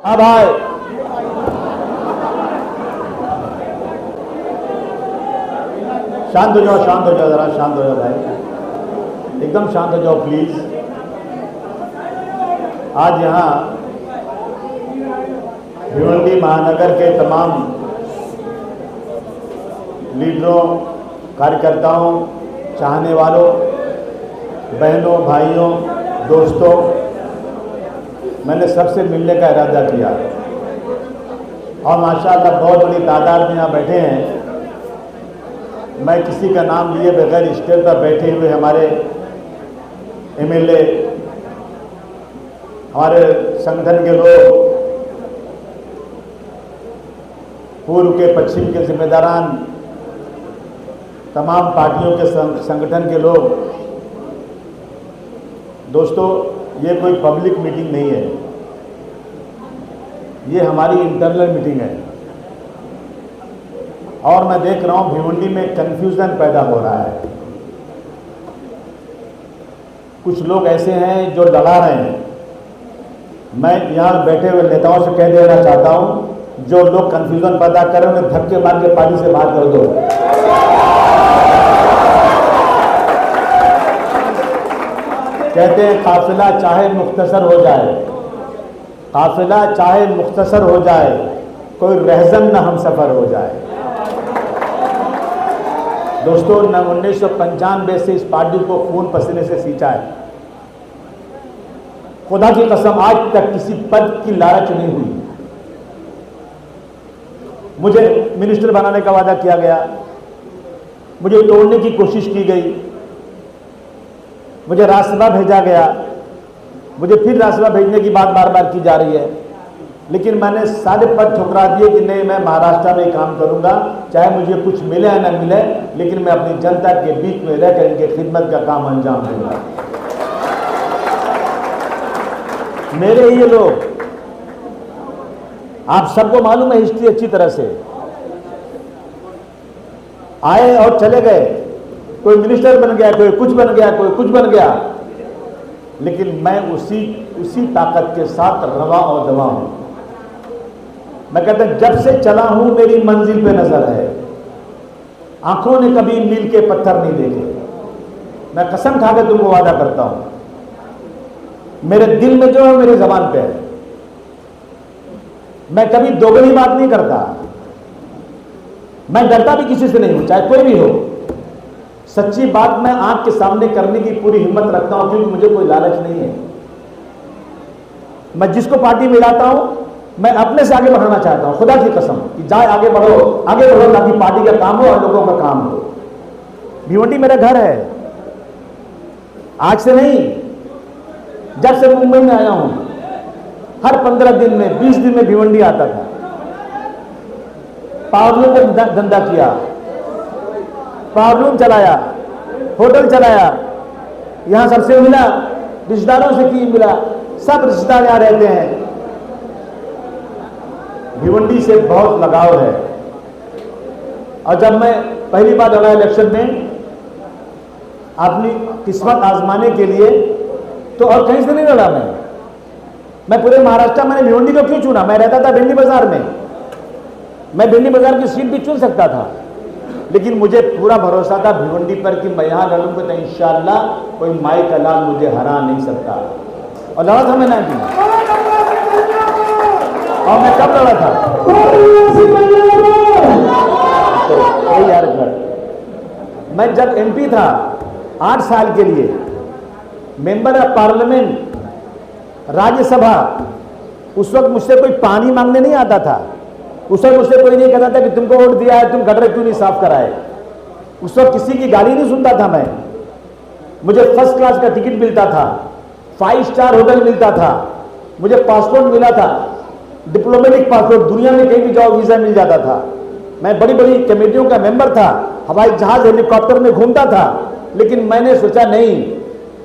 हाँ भाई, शांत हो जाओ, शांत हो जाओ, जरा शांत हो जाओ भाई, एकदम शांत हो जाओ प्लीज। आज यहाँ भिवंडी महानगर के तमाम लीडरों, कार्यकर्ताओं, चाहने वालों, बहनों, भाइयों, दोस्तों, मैंने सबसे मिलने का इरादा किया और माशाअल्लाह बहुत बड़ी तादाद में यहाँ बैठे हैं। मैं किसी का नाम लिए बगैर स्टेज पर बैठे हुए हमारे एमएलए, हमारे संगठन के लोग, पूर्व के पश्चिम के जिम्मेदारान, तमाम पार्टियों के संगठन के लोग, दोस्तों, ये कोई पब्लिक मीटिंग नहीं है, ये हमारी इंटरनल मीटिंग है। और मैं देख रहा हूं भिवंडी में कंफ्यूजन पैदा हो रहा है। कुछ लोग ऐसे हैं जो लड़ा रहे हैं। मैं यहां बैठे हुए नेताओं से कह देना चाहता हूं, जो लोग कंफ्यूजन पैदा कर रहे हैं उन्हें धक्के मार के पार्टी से बाहर कर दो। कहते हैं काफिला चाहे मुख्तसर हो जाए, काफिला चाहे मुख्तसर हो जाए, कोई रहज़न न हम सफ़र हो जाए। दोस्तों, 1995 से इस पार्टी को खून पसीने से सींचा है। खुदा की कसम, आज तक किसी पद की लालच नहीं हुई। मुझे मिनिस्टर बनाने का वादा किया गया, मुझे तोड़ने की कोशिश की गई, मुझे राज्यसभा भेजा गया, मुझे फिर राज्यसभा भेजने की बात बार बार की जा रही है, लेकिन मैंने सारे पद ठुकरा दिए कि नहीं, मैं महाराष्ट्र में काम करूंगा, चाहे मुझे कुछ मिले या न मिले, लेकिन मैं अपनी जनता के बीच में रहकर इनके खिदमत का काम अंजाम दूंगा। मेरे ये लोग, आप सबको मालूम है हिस्ट्री अच्छी तरह से, आए और चले गए, कोई मिनिस्टर बन गया, कोई कुछ बन गया, कोई कुछ बन गया, लेकिन मैं उसी ताकत के साथ रवा और दवा हूं। मैं कहता हूं, जब से चला हूं मेरी मंजिल पे नजर है, आंखों ने कभी मील के पत्थर नहीं देखे। मैं कसम खाकर तुमको वादा करता हूं, मेरे दिल में जो है मेरे जबान पे है। मैं कभी दोगली बात नहीं करता, मैं डरता भी किसी से नहीं हूं, चाहे कोई भी हो। सच्ची बात मैं आंख के सामने करने की पूरी हिम्मत रखता हूं, क्योंकि मुझे कोई लालच नहीं है। मैं जिसको पार्टी में लाता हूं, मैं अपने से आगे बढ़ाना चाहता हूं, खुदा की कसम, कि जाए आगे बढ़ो ताकि पार्टी का काम हो और लोगों का काम हो। भिवंडी मेरा घर है, आज से नहीं, जब से मुंबई में आया हूं, हर 15 दिन में 20 दिन में भिवंडी आता था। पावरलूम का धंधा किया, पावरलूम चलाया, होटल चलाया, यहां सबसे मिला, रिश्तेदारों से की मिला, सब रिश्तेदार यहां रहते हैं। भिवंडी से बहुत लगाव है। और जब मैं पहली बार लड़ा इलेक्शन में अपनी किस्मत आजमाने के लिए, तो और कहीं से नहीं लड़ा मैं पूरे महाराष्ट्र, मैंने भिवंडी को क्यों चुना? मैं रहता था भिंडी बाजार में, मैं भिंडी बाजार की सीट भी चुन सकता था, लेकिन मुझे पूरा भरोसा था भिवंडी पर कि मैं यहां लड़ूंगा तो इंशाअल्लाह कोई माई का लाल मुझे हरा नहीं सकता। और लड़ा था मैं 19 और मैं कब लड़ा था? तो यार मैं जब एमपी था 8 साल के लिए, मेंबर ऑफ पार्लियामेंट, राज्यसभा, उस वक्त मुझसे कोई पानी मांगने नहीं आता था। उस वक्त मुझसे कोई नहीं कहता था कि तुमको वोट दिया है, तुम गटर क्यों नहीं साफ कराए। उस वक्त किसी की गाली नहीं सुनता था मैं। मुझे फर्स्ट क्लास का टिकट मिलता था, 5 स्टार होटल मिलता था, मुझे पासपोर्ट मिला था, डिप्लोमेटिक पासपोर्ट, दुनिया में कहीं भी जाओ वीजा मिल जाता था। मैं बड़ी बड़ी कमेटियों का मेंबर था, हवाई जहाज हेलीकॉप्टर में घूमता था, लेकिन मैंने सोचा नहीं,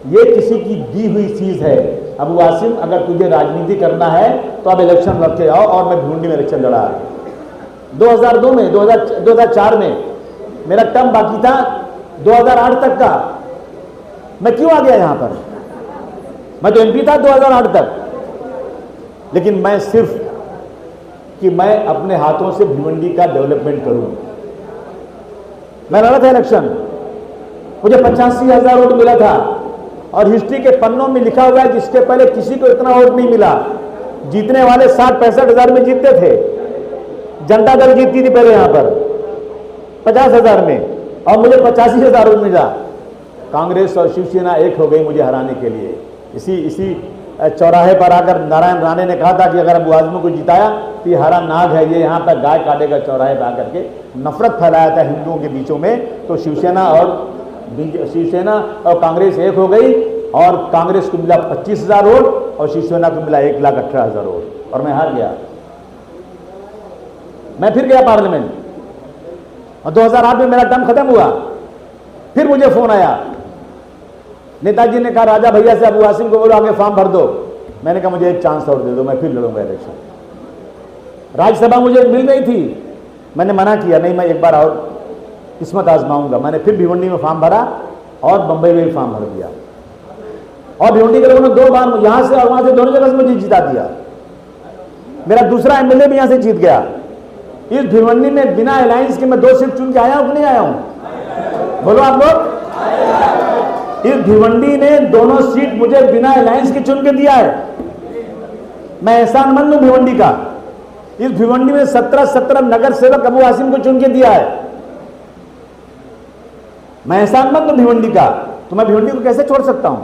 ये किसी की दी हुई चीज है। अबू आसिम, अगर तुझे राजनीति करना है तो अब इलेक्शन लड़ के आओ। और मैं भिवंडी में इलेक्शन लड़ा 2002 में, 2004 में मेरा टर्म बाकी था 2008 तक का। मैं क्यों आ गया यहां पर? मैं तो एमपी था 2008 तक, लेकिन मैं सिर्फ कि मैं अपने हाथों से भिवंडी का डेवलपमेंट करूं। मैं लड़ा था इलेक्शन, मुझे 85,000 वोट मिला था और हिस्ट्री के पन्नों में लिखा हुआ है जिसके पहले किसी को इतना वोट नहीं मिला। जीतने वाले 60-65 हजार में जीतते थे। जनता दल जीतती थी पहले यहां पर 50,000 में और मुझे 85,000 वोट मिला। कांग्रेस और शिवसेना एक हो गई मुझे हराने के लिए। इसी चौराहे पर आकर नारायण राणे ने कहा था कि अगर अबू आजमी को जिताया तो ये हरा नाग है, ये यहाँ पर गाय काटेगा। चौराहे पर आकर के नफरत फैलाया था हिंदुओं के बीचों में। तो शिवसेना और कांग्रेस एक हो गई और कांग्रेस को मिला 25,000 वोट और शिवसेना को मिला 1,18,000 वोट और मैं हार गया। मैं फिर गया पार्लियामेंट और 2008 में मेरा टर्म खत्म हुआ। फिर मुझे फोन आया, नेताजी ने कहा राजा भैया से अबू आसिम को बोलो आगे फॉर्म भर दो। मैंने कहा मुझे एक चांस और दे दो, मैं फिर लड़ूंगा इलेक्शन। राज्यसभा मुझे मिल गई थी, मैंने मना किया, नहीं मैं एक बार और किस्मत आजमाऊंगा। मैंने फिर भिवंडी में फॉर्म भरा और बंबई में भी फॉर्म भर दिया और भिवंडी के लोगों ने 2 बार यहां से और वहां से दोनों जगह से मुझे जिता दिया। मेरा दूसरा एमएलए भी यहां से जीत गया। इस भिवंडी में बिना अलायंस के मैं 2 सीट चुन के आया हूं कि नहीं आया हूं? बोलो आप लोग। इस भिवंडी ने दोनों सीट मुझे बिना अलायंस के चुन के दिया है। मैं एहसानमंद हूं भिवंडी का। इस भिवंडी में 17 नगर सेवक अबू आसिम को चुन के दिया है। मैं एहसानमंद हूं भिवंडी का, तो मैं भिवंडी को कैसे छोड़ सकता हूं?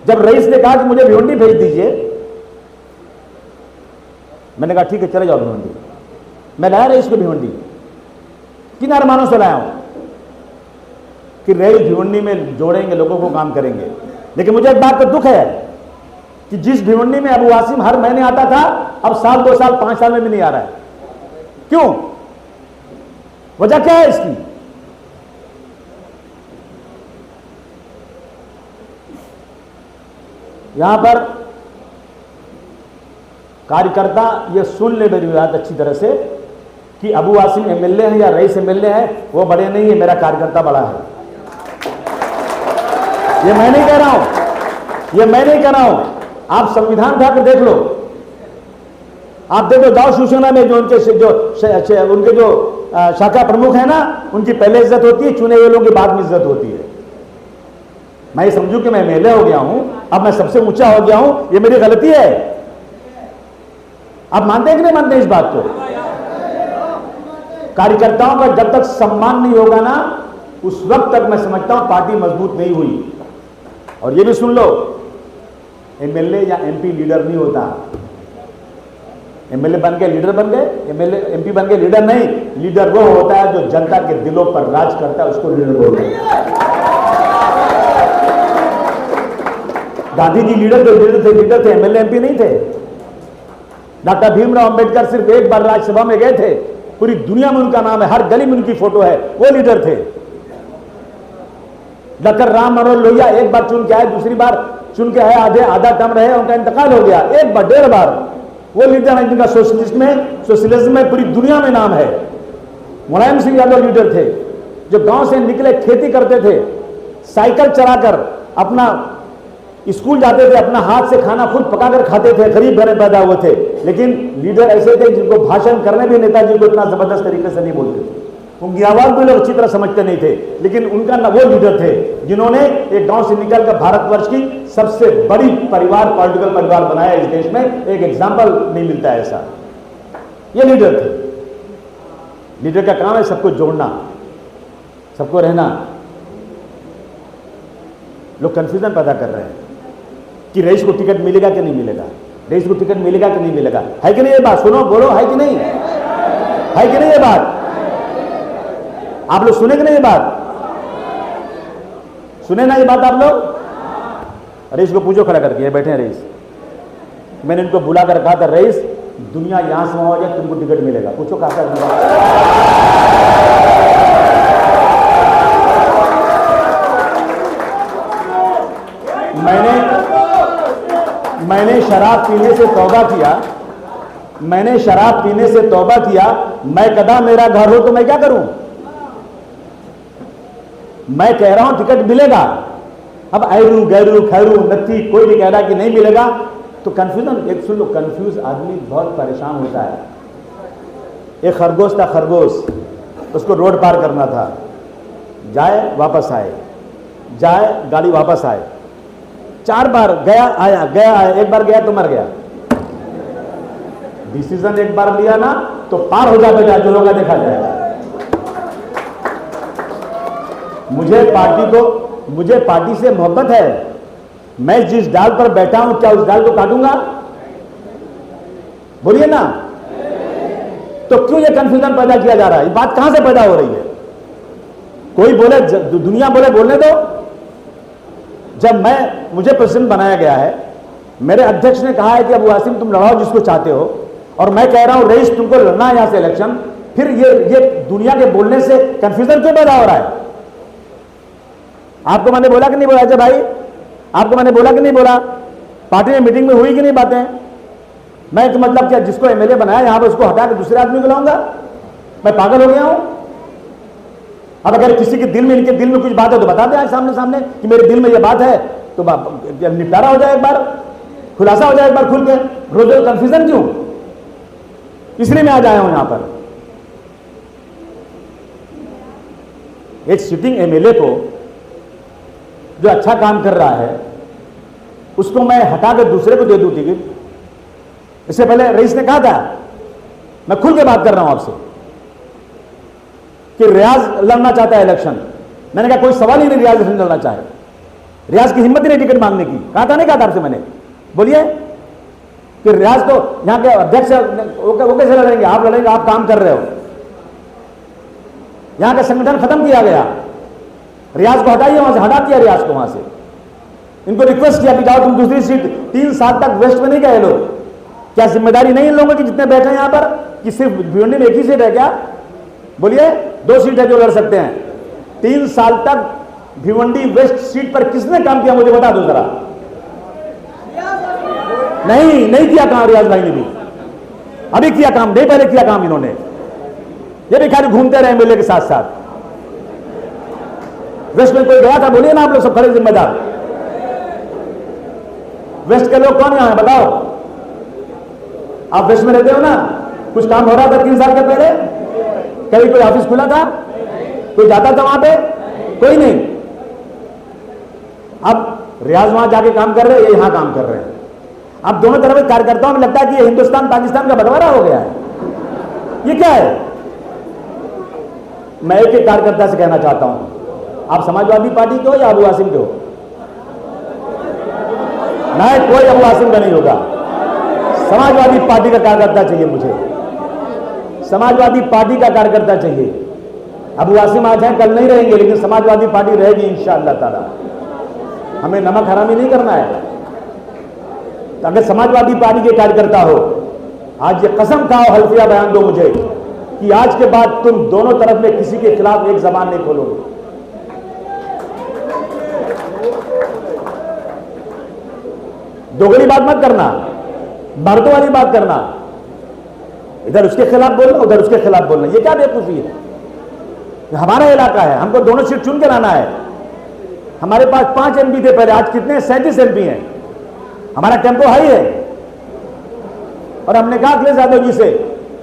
जब रईस ने कहा कि मुझे भिवंडी भेज दीजिए, मैंने कहा ठीक है चले जाओ भिवंडी। मैं लाया रईस को भिवंडी, किन अरमानों से लाया हूं कि रईस भिवंडी में जोड़ेंगे, लोगों को काम करेंगे। लेकिन मुझे एक बात का दुख है कि जिस भिवंडी में अबू आसिम हर महीने आता था, अब साल 2 साल 5 साल में भी नहीं आ रहा है। क्यों? वजह क्या है इसकी? यहां पर कार्यकर्ता ये सुन ले मेरी बात अच्छी तरह से कि अबू आसिम एमएलए है या रईस एमएलए है, वो बड़े नहीं है, मेरा कार्यकर्ता बड़ा है। ये मैं नहीं कह रहा हूं, ये मैं नहीं कह रहा हूं। आप संविधान उठाकर देख लो, आप देखो दाऊ शिवसेना में जो उनके जो शाखा प्रमुख है ना, उनकी पहले इज्जत होती है, चुने हुए लोगों की बाद में इज्जत होती है। मैं ये समझू कि मैं एमएलए हो गया हूं, अब मैं सबसे ऊंचा हो गया हूं, ये मेरी गलती है। आप मानते हैं कि नहीं मानते इस बात को? कार्यकर्ताओं का जब तक सम्मान नहीं होगा ना, उस वक्त तक मैं समझता हूं पार्टी मजबूत नहीं हुई। और ये भी सुन लो, एमएलए या एमपी लीडर नहीं होता। एमएलए बन गए लीडर बन गए, एमएलए एमपी बन गए लीडर नहीं। लीडर वो होता है जो जनता के दिलों पर राज करता है, उसको लीडर बोलते हैं। गांधी जी लीडर थे, एमएलए एमपी नहीं थे। डॉक्टर भीमराव अंबेडकर सिर्फ एक बार राज्यसभा में गए थे, पूरी दुनिया में उनका नाम है, हर गली में उनकी फोटो है, वो लीडर थे। डॉक्टर राम मनोहर लोहिया एक बार चुन के आए, दूसरी बार चुन के आए, आधा टर्म रहे, उनका इंतकाल हो गया। एक बार 1.5 बार वो लीडर है जिनका सोशलिज्म में पूरी दुनिया में नाम है। मुलायम सिंह यादव लीडर थे जो गांव से निकले, खेती करते थे, साइकिल चलाकर अपना स्कूल जाते थे, अपना हाथ से खाना खुद पकाकर खाते थे, गरीब घर में पैदा हुए थे। लेकिन लीडर ऐसे थे जिनको भाषण करने भी नेताजी को इतना जबरदस्त तरीके से नहीं बोलते थे, उनकी आवाज भी लोग अच्छी तरह समझते नहीं थे। लेकिन उनका वो लीडर थे जिन्होंने एक गांव से निकलकर भारतवर्ष की सबसे बड़ी परिवार, पॉलिटिकल परिवार बनाया इस देश में। एक एग्जाम्पल नहीं मिलता है ऐसा। ये लीडर थे। लीडर का काम है सबको जोड़ना, सबको रहना। लोग कंफ्यूजन पैदा कर रहे हैं कि रईस को टिकट मिलेगा कि नहीं मिलेगा, रईस को टिकट मिलेगा कि नहीं मिलेगा। है कि नहीं ये बात? सुनो, बोलो, है कि नहीं? है कि नहीं ये बात? आप लोग सुने कि नहीं ये बात? सुने ना ये बात आप लोग? रईस को पूछो खड़ा करके, ये बैठे हैं रईस। मैंने इनको बुलाकर कहा था, रईस दुनिया यहां से वहां हो जाए, तुमको टिकट मिलेगा। पूछो कहा मैंने शराब पीने से तौबा किया, मैंने शराब पीने से तौबा किया। मैं कदा मेरा घर हो तो मैं क्या करूं? मैं कह रहा हूं टिकट मिलेगा। अब ऐरू गैरू खैरू नत्थी कोई भी कह रहा कि नहीं मिलेगा। तो कंफ्यूजन, एक सुन लो, कंफ्यूज आदमी बहुत परेशान होता है। एक खरगोश था, खरगोश, उसको रोड पार करना था, जाए वापस आए, जाए गाड़ी वापस आए, 4 बार गया आया, गया आया, एक बार गया तो मर गया। डिसीजन एक बार लिया ना तो पार हो जाता है, जो होगा देखा जाएगा। मुझे पार्टी से मोहब्बत है। मैं जिस डाल पर बैठा हूं, क्या उस डाल को काटूंगा? बोलिए ना। तो क्यों ये कंफ्यूजन पैदा किया जा रहा है? ये बात कहां से पैदा हो रही है? कोई बोले, दुनिया बोले, बोलने दो। जब मुझे प्रेसिडेंट बनाया गया है, मेरे अध्यक्ष ने कहा है कि अबू आसिम तुम लड़ाओ जिसको चाहते हो, और मैं कह रहा हूं रईस तुमको लड़ना है यहां से इलेक्शन, फिर ये दुनिया के बोलने से कंफ्यूजन क्यों पैदा हो रहा है? आपको मैंने बोला कि नहीं बोला? अच्छा भाई, आपको मैंने बोला कि नहीं बोला? पार्टी में मीटिंग में हुई कि नहीं बातें? मैं तो मतलब क्या, जिसको एमएलए बनाया यहां पर उसको हटा के दूसरे आदमी को लाऊंगा? मैं पागल हो गया हूं? अब अगर किसी के दिल में, इनके दिल में कुछ बात है तो बता दें आज सामने सामने कि मेरे दिल में ये बात है, तो निपटारा हो जाए, एक बार खुलासा हो जाए, एक बार खुल के। रोज रोज कंफ्यूजन क्यों? इसलिए मैं आज आया हूं यहां पर। एक सिटिंग एमएलए को जो अच्छा काम कर रहा है उसको मैं हटा कर दूसरे को दे दूं टिकट? इससे पहले रईस ने कहा था, मैं खुल के बात कर रहा हूं आपसे, कि रियाज लड़ना चाहता है इलेक्शन। मैंने कहा कोई सवाल ही नहीं रियाज इलेक्शन लड़ना चाहे, रियाज की हिम्मत ही नहीं टिकट मांगने की। कहा था नहीं कहा था आपसे मैंने? बोलिए कि रियाज तो यहां के अध्यक्ष वो कैसे लड़ेंगे? आप लड़ेंगे, आप काम कर रहे हो। यहां का संगठन खत्म किया गया, रियाज को हटाइए वहां से, हटा दिया रियाज को वहां से। इनको रिक्वेस्ट किया कि जाओ तुम दूसरी सीट। 3 साल तक वेस्ट में नहीं गए लोग। क्या जिम्मेदारी नहीं इन लोगों की जितने बैठे हैं यहां पर, कि सिर्फ भिवंडी में एक ही सीट है क्या? बोलिए, 2 सीट है जो लड़ सकते हैं। 3 साल तक भिवंडी वेस्ट सीट पर किसने काम किया मुझे बता दो जरा। नहीं किया काम रियाज भाई ने भी। अभी किया काम नहीं, पहले किया काम इन्होंने। ये भी खाली घूमते रहे एमएलए के साथ साथ। वेस्ट में कोई गया था? बोलिए ना आप लोग सब खड़े जिम्मेदार। वेस्ट के लोग कौन यहां है बताओ? आप वेस्ट में रहते हो ना? कुछ काम हो रहा था 3 साल के पहले? कभी कोई ऑफिस खुला था? कोई जाता था वहां पे? कोई नहीं। अब रियाज वहां जाके काम कर रहे हैं, ये यहां काम कर रहे हैं। अब दोनों तरफ कार्यकर्ताओं में लगता है कि ये हिंदुस्तान पाकिस्तान का बंटवारा हो गया है। ये क्या है? मैं एक कार्यकर्ता से कहना चाहता हूं, आप समाजवादी पार्टी के हो या अबू आसिम के हो? नहीं, कोई अबू आसिम का नहीं होगा। समाजवादी पार्टी का कार्यकर्ता चाहिए मुझे। समाजवादी पार्टी का कार्यकर्ता चाहिए। अबू आसिम आज हैं, कल नहीं रहेंगे, लेकिन समाजवादी पार्टी रहेगी इंशाअल्लाह ताला। हमें नमक हरामी नहीं करना है। तो अगर समाजवादी पार्टी के कार्यकर्ता हो, आज ये कसम खाओ, हल्फिया बयान दो मुझे कि आज के बाद तुम दोनों तरफ में किसी के खिलाफ एक जबान नहीं खोलोगे। दोगली बात मत करना, मर्दों वाली बात करना। इधर उसके खिलाफ बोलना, उधर उसके खिलाफ बोलना, ये क्या बेवकूफी है? हमारा इलाका है, हमको दोनों सीट चुन के लाना है। हमारे पास 5 एमपी थे पहले, आज कितने? 37 एमपी हैं। हमारा टेम्पो हाई है। और हमने कहा अखिलेश यादव जी से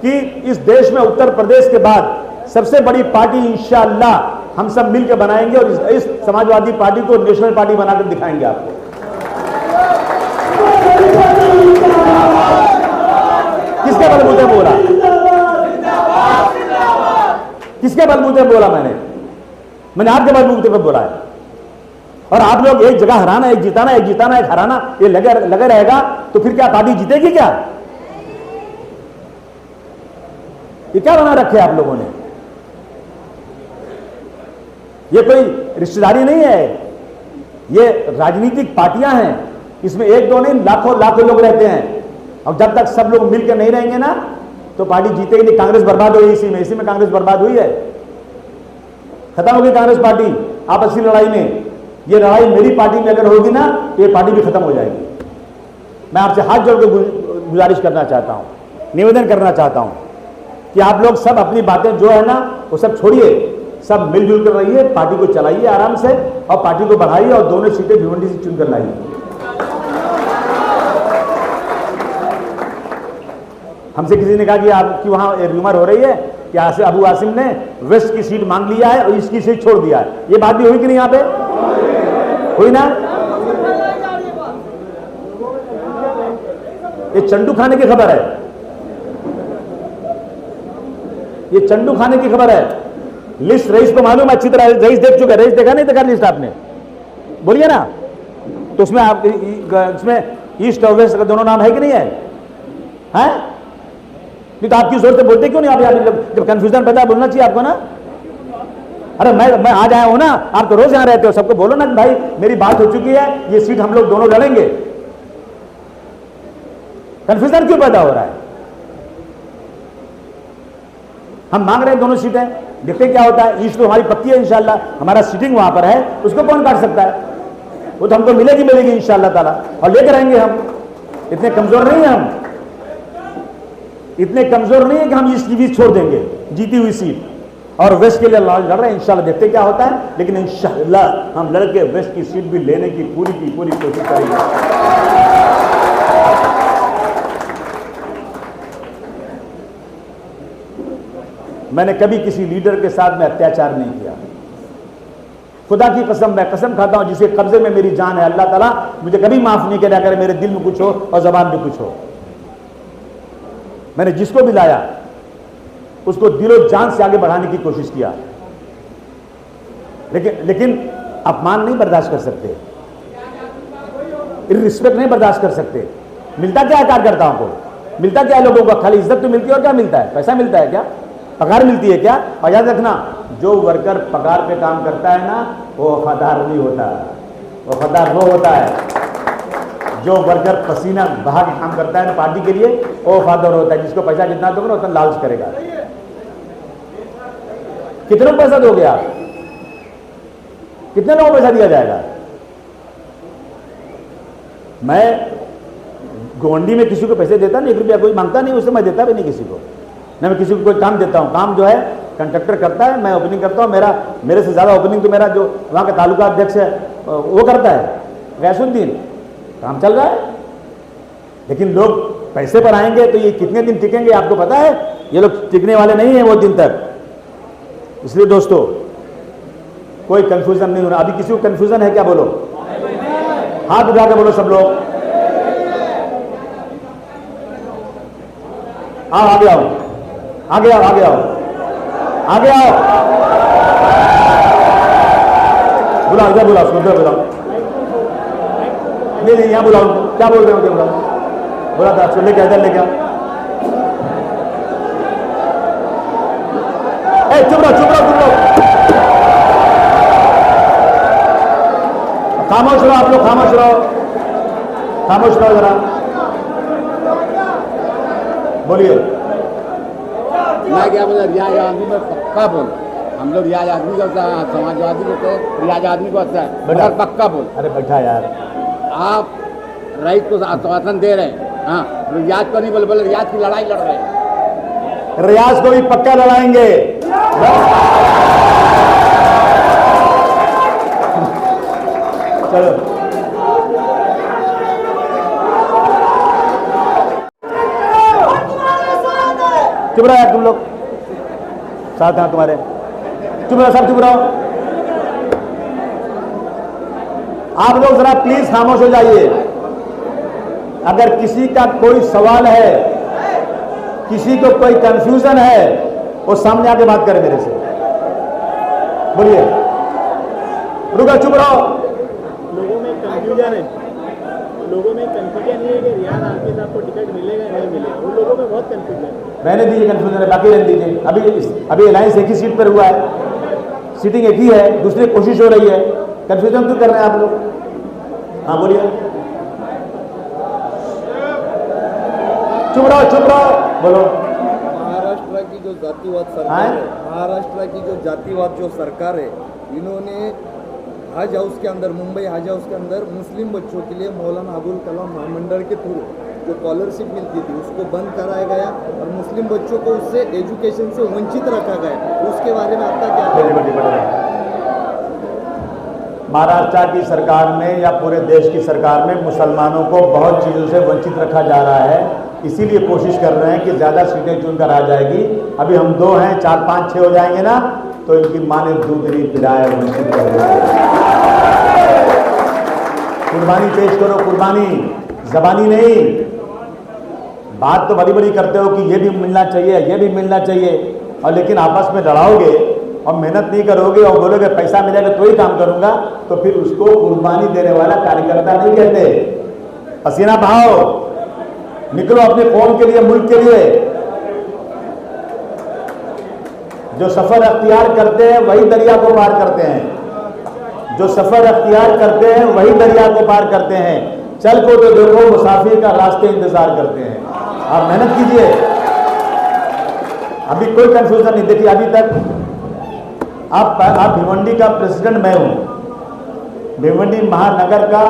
कि इस देश में उत्तर प्रदेश के बाद सबसे बड़ी पार्टी इंशाअल्लाह हम सब मिलकर बनाएंगे और इस समाजवादी पार्टी को नेशनल पार्टी बनाकर दिखाएंगे आपको। किसके बलबूते बोला? किसके बलबूते बोला? मैंने आपके बलबूते पर बोला है। और आप लोग एक जगह हराना, एक जिताना, एक जिताना, एक हराना, ये लगे रहेगा तो फिर क्या पार्टी जीतेगी क्या? ये क्या बना रखे आप लोगों ने? ये कोई रिश्तेदारी नहीं है, ये राजनीतिक पार्टियां हैं। इसमें 1-2 नहीं, लाखों लोग रहते हैं। और जब तक सब लोग मिलकर नहीं रहेंगे ना तो पार्टी जीतेगी नहीं। कांग्रेस बर्बाद हुई इसी में कांग्रेस बर्बाद हुई है। खत्म होगी कांग्रेस पार्टी आपसी लड़ाई में। ये लड़ाई मेरी पार्टी में अगर होगी ना तो ये पार्टी भी खत्म हो जाएगी। मैं आपसे हाथ जोड़ के गुजारिश करना चाहता हूं, निवेदन करना चाहता हूं कि आप लोग सब अपनी बातें जो है ना वो सब छोड़िए, सब मिलजुल कर रहिए, पार्टी को चलाइए आराम से और पार्टी को बढ़ाइए और दोनों सीटें भिवंडी से चुनकर लाइए। हमसे किसी ने कहा कि आपकी वहां रूमर हो रही है कि अबू आसिम ने वेस्ट की सीट मांग लिया है और इसकी सीट छोड़ दिया है। ये बात भी हुई कि नहीं? यहां पे हुई ना? ये चंडू खाने की खबर है, ये चंडू खाने की खबर है। लिस्ट रईस को मालूम है अच्छी तरह, रईस देख चुका है। रईस देखा नहीं देखा लिस्ट आपने? बोलिए ना। तो उसमें आप इसमें ईस्ट और वेस्ट का दोनों नाम है कि नहीं है? हैं? नहीं तो आपकी जोर से बोलते क्यों नहीं आप? जब कंफ्यूजन पैदा बोलना चाहिए आपको ना। अरे मैं आज आया हूं ना, आप तो रोज यहां रहते हो, सबको बोलो ना भाई मेरी बात हो चुकी है, ये सीट हम लोग दोनों लड़ेंगे। कंफ्यूजन क्यों पैदा हो रहा है? हम मांग रहे हैं दोनों सीटें, देखते क्या होता है। ईस्ट तो हमारी पक्की है इंशाल्लाह, हमारा सीटिंग वहां पर है, उसको कौन काट सकता है? वो तो हमको मिलेगी इंशाल्लाह ताला, और लेकर आएंगे हम। इतने कमजोर नहीं है हम, इतने कमजोर नहीं है कि हम ईस्ट की भी छोड़ देंगे जीती हुई सीट और वेस्ट के लिए लड़ रहे हैं। इंशाल्लाह देखते क्या होता है, लेकिन इंशाल्लाह हम लड़के वेस्ट की सीट भी लेने की पूरी कोशिश करेंगे। मैंने कभी किसी लीडर के साथ में अत्याचार नहीं किया, खुदा की कसम, मैं कसम खाता हूं जिसके कब्जे में मेरी जान है, अल्लाह ताला मुझे कभी माफ नहीं किया करे मेरे दिल में कुछ हो और जबान में कुछ हो। मैंने जिसको भी लाया उसको दिलो जान से आगे बढ़ाने की कोशिश किया, लेकिन अपमान नहीं बर्दाश्त कर सकते, रिस्पेक्ट नहीं बर्दाश्त कर सकते। मिलता क्या है कार्यकर्ताओं को? मिलता क्या है लोगों को? खाली इज्जत तो मिलती है और क्या मिलता है? पैसा मिलता है क्या? पगार मिलती है क्या? और याद रखना, जो वर्कर पगार पे काम करता है ना वो वफादार नहीं होता। वफादार वो होता है जो वर्कर पसीना बहा के काम करता है ना पार्टी के लिए, वो वफादार होता है। जिसको पैसा जितना दोगे ना उतना लालच करेगा। कितने पैसा दोगे आप? कितने लोगों को पैसा दिया जाएगा? मैं गोंडी में किसी को पैसे देता नहीं, 1 रुपया कोई मांगता नहीं, उससे मैं देता भी नहीं किसी को। मैं किसी को कोई काम देता हूं, काम जो है कंट्रैक्टर करता है, मैं ओपनिंग करता हूं। मेरे से ज्यादा ओपनिंग तो मेरा जो वहां का तालुका अध्यक्ष है वो करता है, गैसुद्दीन। काम चल रहा है, लेकिन लोग पैसे पर आएंगे तो ये कितने दिन टिकेंगे आपको पता है? ये लोग टिकने वाले नहीं है वो दिन तक। इसलिए दोस्तों कोई कंफ्यूजन नहीं होना। अभी किसी को कंफ्यूजन है क्या? बोलो, हाथ उठा के बोलो सब लोग। आगे आओ, आगे आओ, आगे आओ, आगे आओ। बुलाओ, इधर बुलाओ, उसको इधर बुलाओ। नहीं यहां बुलाओ। क्या बोल रहे हो? क्या बुलाओ? बोला था उसको लेके इधर लेके आओ। चुप रहो, चुप रहो, चुप रहो, खामोश रहो आप लोग, खामोश रहो, खामोश रहो जरा। बोलिए। मैं क्या बोला, रियाज आदमी में पक्का बोल। हम लोग रियाज आदमी को समाजवादी को रियाज आदमी को अच्छा है, पक्का बोल। अरे बैठा यार, आप रईस को आश्वासन दे रहे हैं, हाँ, रियाज को नहीं बोले रियाज की लड़ाई लड़ रहे हैं। रियाज को भी पक्का लड़ाएंगे। चलो चुप रहो यार, तुम लोग साथ हैं तुम्हारे, चुप रहो सब, चुप रहो। आप लोग जरा प्लीज खामोश हो जाइए। अगर किसी का कोई सवाल है, किसी को कोई कंफ्यूजन है, वो सामने आके बात करे मेरे से। बोलिए। रुको, चुप रहो। लोगों में कंफ्यूजन है, लोगों में कंफ्यूजन है कि रियाज आलमी साहब को टिकट मिलेगा नहीं मिलेगा, उन लोगों में बहुत कंफ्यूजन है। रहने दीजिए कंफ्यूजन है, बाकी रहने दीजिए। अभी अलायंस एक ही सीट पर हुआ है, सीटिंग एक ही है, दूसरी कोशिश हो रही है। कंफ्यूजन क्यों कर रहे हैं आप लोग? हाँ बोलिए। चुप रहो, चुप रहो, बोलो। महाराष्ट्र की जो जातिवाद सरकार है, महाराष्ट्र की जो जातिवाद जो सरकार है, इन्होंने हज हाउस के अंदर, मुंबई हज हाउस के अंदर मुस्लिम बच्चों के लिए मौलाना अबुल कलाम महामंडल के थ्रू जो स्कॉलरशिप मिलती थी उसको बंद कराया गया और मुस्लिम बच्चों को उससे एजुकेशन से वंचित रखा गया। उसके बारे में आपका क्या? महाराष्ट्र की सरकार में या पूरे देश की सरकार में मुसलमानों को बहुत चीज़ों से वंचित रखा जा रहा है। इसीलिए कोशिश कर रहे हैं कि ज़्यादा सीटें चुनकर आ जाएगी। अभी हम 2 हैं, 4, 5, 6 हो जाएंगे ना तो इनकी माँ ने दूध नहीं पिलाया, वंचित कर देंगे। कुर्बानी पेश करो, कुर्बानी, जबानी नहीं। बात तो बड़ी बड़ी करते हो कि ये भी मिलना चाहिए, ये भी मिलना चाहिए, और लेकिन आपस में लड़ाओगे और मेहनत नहीं करोगे और बोलोगे पैसा मिलेगा तो ही काम करूंगा, तो फिर उसको कुर्बानी देने वाला कार्यकर्ता नहीं कहते। पसीना बहाओ, निकलो अपने कौम के लिए, मुल्क के लिए। जो सफर अख्तियार करते हैं वही दरिया को पार करते हैं। जो सफर अख्तियार करते हैं वही दरिया को पार करते हैं। चल को तो देखो, मुसाफिर का रास्ते इंतजार करते हैं। आप मेहनत कीजिए, अभी कोई कंफ्यूजन नहीं। देखिए अभी तक आप भिवंडी का प्रेसिडेंट मैं हूं, भिवंडी महानगर का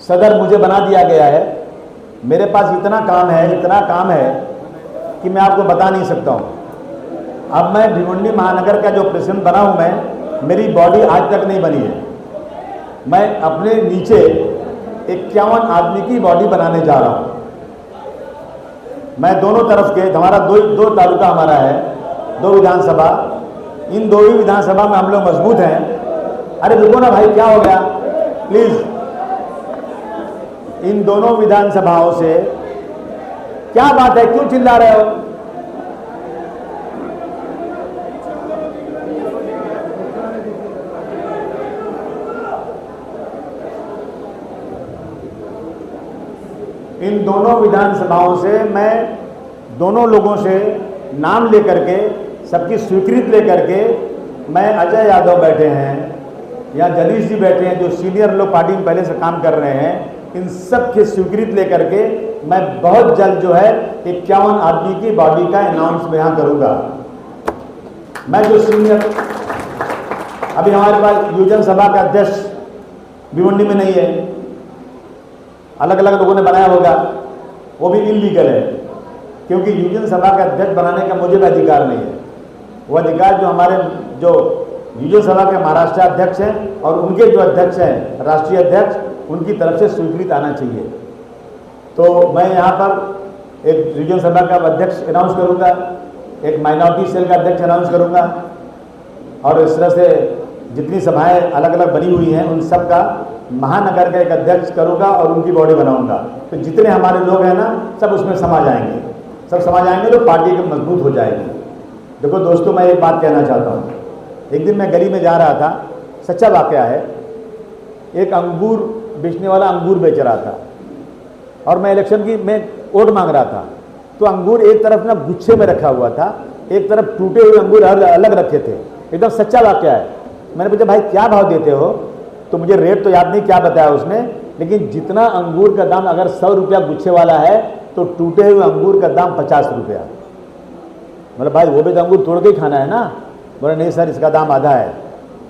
सदर मुझे बना दिया गया है। मेरे पास इतना काम है कि मैं आपको बता नहीं सकता हूं। अब मैं भिवंडी महानगर का जो प्रेसिडेंट बना हूं, मैं, मेरी बॉडी आज तक नहीं बनी है। मैं अपने नीचे 51 आदमी की बॉडी बनाने जा रहा हूं। मैं दोनों तरफ के, हमारा दो तालुका हमारा है, 2 विधानसभा, इन 2 ही विधानसभा में हम लोग मजबूत हैं। अरे रुको ना भाई, क्या हो गया प्लीज। इन दोनों विधानसभाओं से क्या बात है, क्यों चिल्ला रहे हो? इन दोनों विधानसभाओं से मैं दोनों लोगों से नाम लेकर के, सबकी स्वीकृति लेकर के, मैं, अजय यादव बैठे हैं या जलीश जी बैठे हैं जो सीनियर लोग पार्टी में पहले से काम कर रहे हैं, इन सब की स्वीकृति लेकर के मैं बहुत जल्द जो है 51 आदमी की बॉडी का अनाउंस मैं यहाँ करूँगा। मैं जो सीनियर, अभी हमारे पास युवजन सभा का अध्यक्ष भिवंडी में नहीं है, अलग अलग लोगों ने बनाया होगा, वो भी इलीगल है, क्योंकि युवजन सभा का अध्यक्ष बनाने का मुझे भी अधिकार नहीं है। वो अधिकार जो हमारे जो युवजन सभा के महाराष्ट्र अध्यक्ष हैं और उनके जो अध्यक्ष हैं, राष्ट्रीय अध्यक्ष, उनकी तरफ से स्वीकृत आना चाहिए। तो मैं यहाँ पर एक युवजन सभा का अध्यक्ष अनाउंस करूँगा, एक माइनॉरिटी सेल का अध्यक्ष अनाउंस करूँगा, और इस तरह से जितनी सभाएं अलग अलग बनी हुई हैं उन सब का महानगर का एक अध्यक्ष करूँगा और उनकी बॉडी बनाऊँगा। तो जितने हमारे लोग हैं ना, सब उसमें समा जाएंगे, सब समा जाएंगे तो पार्टी की मजबूत हो जाएगी। देखो दोस्तों, मैं एक बात कहना चाहता हूँ। एक दिन मैं गली में जा रहा था, सच्चा वाकया है, एक अंगूर बेचने वाला अंगूर बेच रहा था और मैं इलेक्शन की मैं वोट मांग रहा था। तो अंगूर एक तरफ ना गुच्छे में रखा हुआ था, एक तरफ टूटे हुए अंगूर अलग रखे थे। एकदम सच्चा वाकया है। मैंने पूछा भाई क्या भाव देते हो? तो मुझे रेट तो याद नहीं क्या बताया उसने, लेकिन जितना अंगूर का दाम अगर 100 रुपया गुच्छे वाला है तो टूटे हुए अंगूर का दाम 50 रुपया। मतलब भाई वो भी तो अंगूर तोड़ के ही खाना है ना। बोला नहीं सर, इसका दाम आधा है।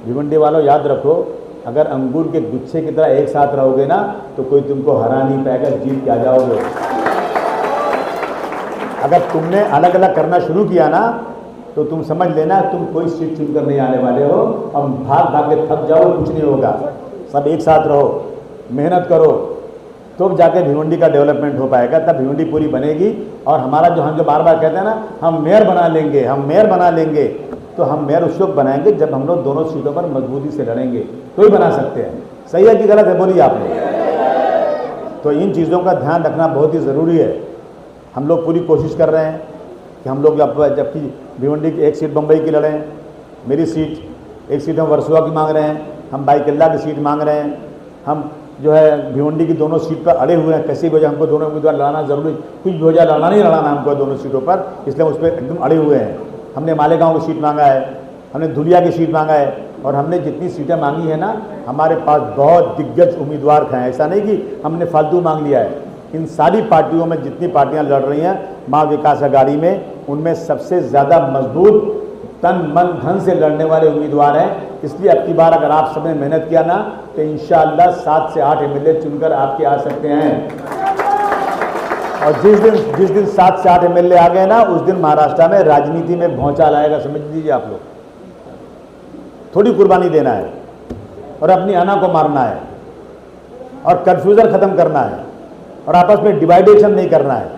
भिवंडी वालों याद रखो, अगर अंगूर के गुच्छे की तरह एक साथ रहोगे ना तो कोई तुमको हरा नहीं पाएगा, जीत के आ जाओगे। अगर तुमने अलग अलग करना शुरू किया ना तो तुम समझ लेना तुम कोई सीट चुनकर नहीं आने वाले हो, और भाग भाग के थक जाओ, कुछ नहीं होगा। सब एक साथ रहो, मेहनत करो, तो जाके भिवंडी का डेवलपमेंट हो पाएगा, तब भिवंडी पूरी बनेगी। और हमारा जो हम जो बार बार कहते हैं ना, हम मेयर बना लेंगे, हम मेयर बना लेंगे, तो हम मेयर उस वक्त बनाएंगे जब हम लोग दोनों सीटों पर मजबूती से लड़ेंगे, तो ही बना सकते हैं। सही है कि गलत है, बोलिए आपने। तो इन चीज़ों का ध्यान रखना बहुत ही ज़रूरी है। हम लोग पूरी कोशिश कर रहे हैं कि हम लोग जबकि भिवंडी की एक सीट बम्बई की लड़ें, मेरी सीट, एक सीट हम वर्सोवा की मांग रहे हैं, हम बाईकिल्ला की सीट मांग रहे हैं, हम जो है भिवंडी की दोनों सीट पर अड़े हुए हैं। कैसी वजह हमको दोनों उम्मीदवार लड़ाना जरूरी, कुछ भी हो जाए लड़ना नहीं लड़ाना हमको दोनों सीटों पर, इसलिए हम उस पर एकदम अड़े हुए हैं। हमने मालेगांव की सीट मांगा है, हमने धुलिया की सीट मांगा है, और हमने जितनी सीटें मांगी है ना, हमारे पास बहुत दिग्गज उम्मीदवार हैं। ऐसा नहीं कि हमने फालतू मांग लिया है। इन सारी पार्टियों में जितनी पार्टियां लड़ रही हैं माँ विकास अघाड़ी में, उनमें सबसे ज़्यादा मजबूत तन मन धन से लड़ने वाले उम्मीदवार हैं। इसलिए अब की बार अगर आप सबने मेहनत किया ना तो इंशाअल्लाह 7 से 8 एमएलए चुनकर आपके आ सकते हैं। और जिस दिन 7 से 8 एमएलए आ गए ना, उस दिन महाराष्ट्र में राजनीति में भौचाल आएगा, समझ लीजिए आप लोग। थोड़ी कुर्बानी देना है और अपनी आना को मारना है और कन्फ्यूजन खत्म करना है और आपस में डिवाइडेशन नहीं करना है।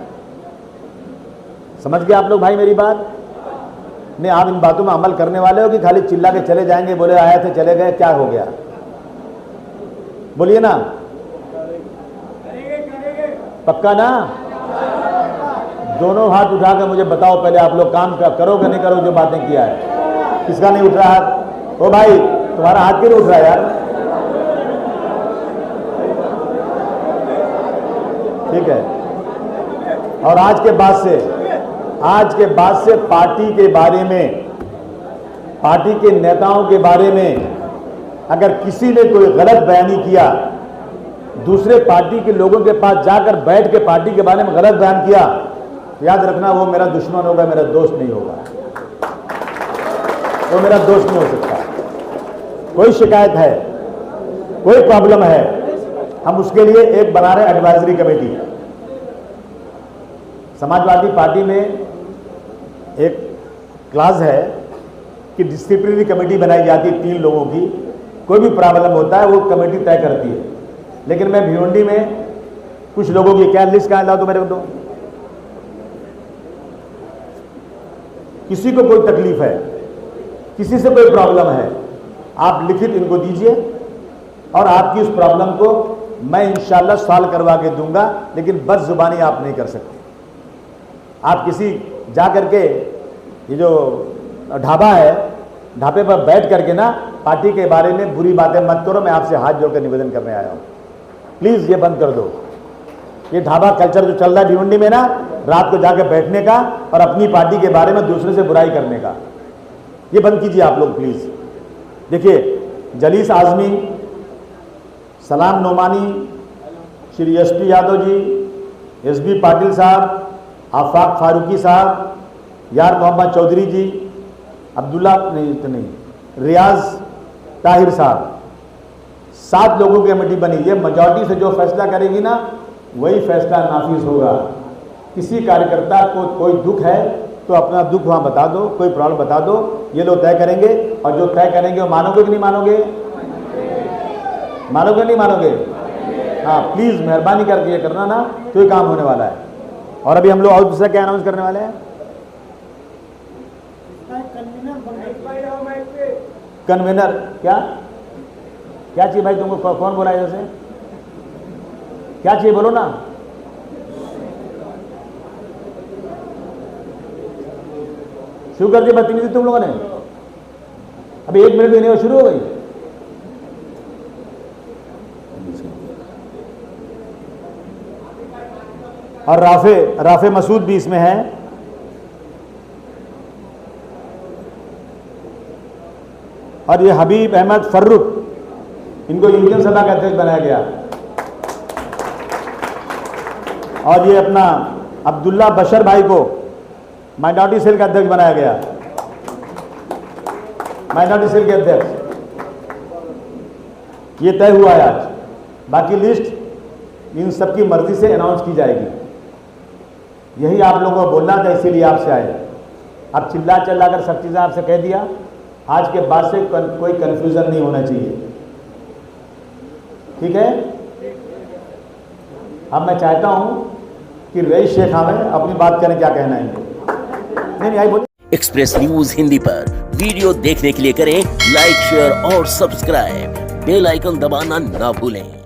समझ गए आप लोग भाई मेरी बात? नहीं, आप इन बातों में अमल करने वाले हो कि खाली चिल्ला के चले जाएंगे, बोले आए थे चले गए, क्या हो गया? बोलिए ना, पक्का ना? दोनों हाथ उठाकर मुझे बताओ पहले, आप लोग काम करोगे नहीं करोगे जो बातें किया है? किसका नहीं उठ रहा हाथ? ओ भाई, तुम्हारा हाथ क्यों नहीं उठ रहा यार? ठीक है। और आज के बाद से पार्टी के बारे में, पार्टी के नेताओं के बारे में अगर किसी ने कोई गलत बयानी किया, दूसरे पार्टी के लोगों के पास जाकर बैठ के पार्टी के बारे में गलत बयान किया, याद रखना वो मेरा दुश्मन होगा, मेरा दोस्त नहीं होगा। वो मेरा दोस्त नहीं हो सकता। कोई शिकायत है, कोई प्रॉब्लम है, हम उसके लिए एक बना रहे एडवाइजरी कमेटी। समाजवादी पार्टी में एक क्लास है कि डिसिप्लिनरी कमेटी बनाई जाती है 3 लोगों की। कोई भी प्रॉब्लम होता है वो कमेटी तय करती है। लेकिन मैं भिवंडी में कुछ लोगों की, क्या लिस्ट कहाँ लाओ तो मेरे को दो। किसी को कोई तकलीफ है, किसी से कोई प्रॉब्लम है, आप लिखित इनको दीजिए और आपकी उस प्रॉब्लम को मैं इंशाल्लाह सॉल्व करवा के दूंगा। लेकिन बदजुबानी आप नहीं कर सकते। आप किसी जा करके, ये जो ढाबा है, ढाबे पर बैठ करके ना पार्टी के बारे में बुरी बातें मत करो। मैं आपसे हाथ जोड़कर निवेदन करने आया हूं, प्लीज ये बंद कर दो। ये ढाबा कल्चर जो चल रहा है भिवंडी में ना, रात को जाकर बैठने का और अपनी पार्टी के बारे में दूसरे से बुराई करने का, ये बंद कीजिए आप लोग प्लीज। देखिए, जलीस आजमी, सलाम नोमानी, श्री एसपी यादव जी, एसबी पाटिल साहब, आफाक फारूकी साहब, यार मोहम्मद चौधरी जी, अब्दुल्ला नहीं, रियाज ताहिर साहब, 7 लोगों की कमेटी बनी। ये मेजॉरिटी से जो फैसला करेगी ना वही फैसला नाफिज होगा। किसी कार्यकर्ता को कोई दुख है तो अपना दुख वहां बता दो, कोई प्रॉब्लम बता दो, ये लोग तय करेंगे। और जो तय करेंगे वो मानोगे कि नहीं मानोगे? मानोगे नहीं मानोगे? हाँ, प्लीज मेहरबानी करके ये करना ना, तो ये काम होने वाला है। और अभी हम लोग और दूसरा क्या अनाउंस करने वाले हैं? कन्वीनर क्या चाहिए भाई तुमको? कौन बोला है जैसे? क्या चाहिए बोलो ना। शुरू कर दी बदतमीजी तुम लोगों ने? अभी 1 मिनट भी नहीं, शुरू हो गई। और राफे मसूद भी इसमें है। और ये हबीब अहमद फर्रुख, इनको यूनियन सभा का अध्यक्ष बनाया गया। और ये अपना अब्दुल्ला बशर भाई को माइनॉरिटी सेल का अध्यक्ष बनाया गया। माइनॉरिटी सेल के अध्यक्ष ये तय हुआ है आज। बाकी लिस्ट इन सबकी मर्जी से अनाउंस की जाएगी। यही आप लोगों को बोलना था, इसीलिए आपसे आए। अब चिल्ला कर सब चीज़ें आपसे कह दिया। आज के बाद से कोई कंफ्यूजन नहीं होना चाहिए, ठीक है? अब मैं चाहता हूं कि रईस शेख हमें अपनी बात करें, क्या कहना है इनको। नहीं आई बोलिए। एक्सप्रेस न्यूज हिंदी पर वीडियो देखने के लिए करें लाइक, शेयर और सब्सक्राइब। बेल आइकन दबाना ना भूलें।